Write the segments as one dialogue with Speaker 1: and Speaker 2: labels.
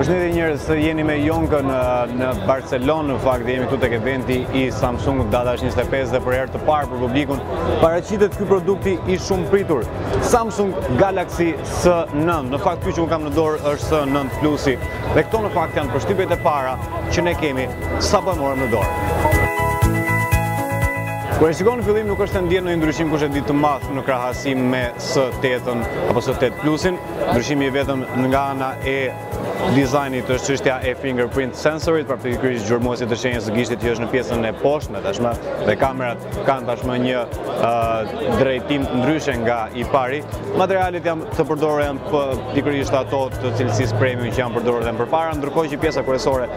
Speaker 1: Përshëndetje njerëz, jeni me Jonkën në Barcelone, në fakt jemi këtu tek eventi I Samsung data është 25 dhe për herë të parë për publikun paraqitet ky produkti I shumë pritur. Samsung Galaxy S9. Në fakt ky që unë kam në dorë është S9 Plusi. Dhe këto në fakt janë përshtypjet e para që ne kemi sapo e morëm në dorë. Kur e shikon në fillim nuk është të ndjen në ndryshim kush e di të madh në krahasim me S8-ën apo S8 Plusin. Ndryshimi I vetëm nga ana e dizajnit është çështja e fingerprint sensorit, pra pikërisht gjurmuesit të shenjës së gishtit që është në pjesën e poshtme tashmë dhe kamerat kanë tashmë një drejtim ndryshe nga I pari. Materialet janë të përdorura pikërisht ato të cilësisë premium që janë përdorur edhe më përpara, ndërkohë që pjesa kryesore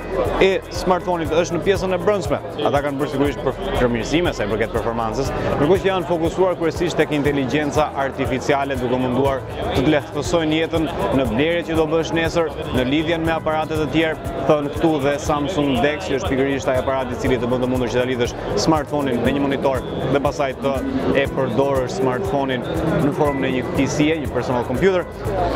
Speaker 1: e smartphone-it është në pjesën e brendshme. Ata kanë bërë sigurisht për përmirësime sa I përket performancës, ndërkohë që janë fokusuar kryesisht tek inteligjenca artificiale, duke munduar të të lehtësojnë jetën në blerje që do bësh nesër, në lidhjen me aparatet të tjerë, thënë këtu dhe Samsung Dex, që është pikërisht ai aparat I cili të bën të mundur që ta lidhësh smartphone-in me një monitor dhe pastaj të e përdorësh smartphone-in në formën e një PC-je, një personal computer.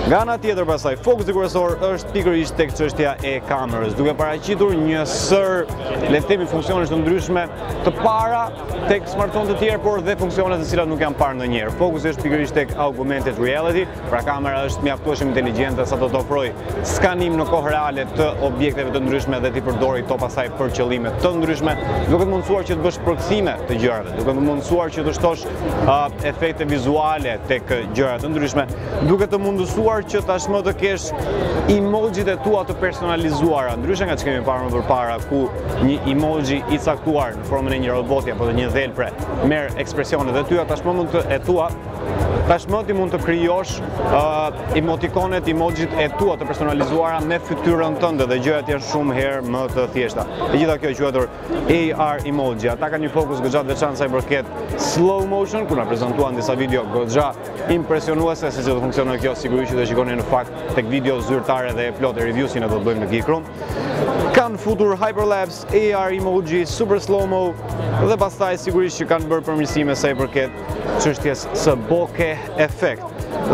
Speaker 1: Nga ana tjetër pastaj fokusi kryesor është pikërisht tek çështja e kamerës, duke paraqitur një sër, le të themi, funksione të ndryshme të para tek smartphone të tjerë, por dhe funksione të cilat nuk janë parë ndonjëherë. Fokusi është pikërisht tek augmented reality, pra kamera është mjaftueshëm inteligjente sa të ofrojë skanim në kohë reale të objekteve të ndryshme dhe t'i përdori to pastaj për qëllime të ndryshme, duke të mundësuar që të bësh përkthime të gjërave, duke të mundësuar që të shtosh efekte vizuale tek gjëra të ndryshme, duke të mundësuar që tashmë të kesh emojit e tua të personalizuara, ndryshe nga që kemi parë më përpara, ku një emoji I caktuar në formën e një roboti apo një dhelpre merr ekspresionet e tua, tashmë ti mund të krijosh emotikonet, emojit e tua të personalizuara me fytyrën tënde dhe gjërat janë shumë herë më të thjeshta. E gjitha kjo quhetur AR emoji. Ata kanë një fokus goxha të veçantë sa I përket slow motion, kur na prezantuan disa video goxha impresionuese se si do të funksionojë kjo, sigurisht që do shikoni në fakt tek video zyrtare dhe plot e reviews që ne do të bëjmë në Geek Room. Kanë futur hyperlapse, AR emoji, super slow-mo dhe pastaj sigurisht që kanë bërë përmirësime sa I përket çështjes së bokeh effekt.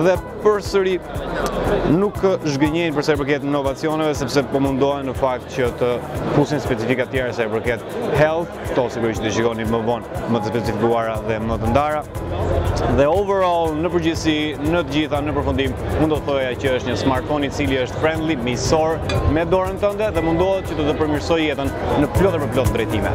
Speaker 1: Dhe përsëri nuk zhgënjejnë për sa I përket inovacioneve, sepse po mundohen në fakt që të fusin specifika tjera sa I përket health, to sigurisht të shikoni më vonë më të specifikuara dhe më të ndara. Dhe overall, në përgjithësi, në të gjitha, në përfundim, mund të thoja që është një smartphone I cili është friendly, miqësor me dorën tënde dhe mundohet që të përmirësojë jetën në plot e përplot drejtime.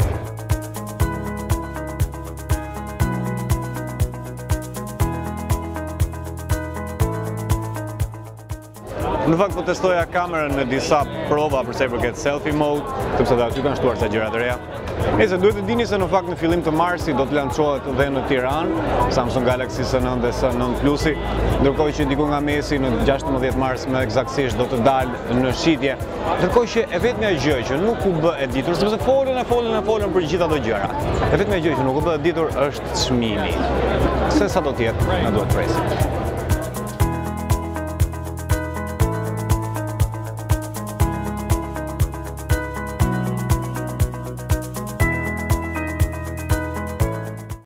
Speaker 1: Në fakt po testoja kamerën në disa prova për sa I përket selfie mode, sepse dhe aty kanë shtuar ca gjëra të reja. Nëse duhet të dini se në fakt në fillim të marsit do të lançohet dhe në Tiranë Samsung Galaxy S9 dhe S9 Plusi, ndërkohë që diku nga mesi në 16 mars më eksaktësisht do të dalë në shitje. Ndërkohë që e vetmja gjë që nuk u bë e ditur, sepse folën për gjitha ato gjëra. E vetmja gjë që nuk u bë e ditur është çmimi. Se sa do të jetë, na duhet presim.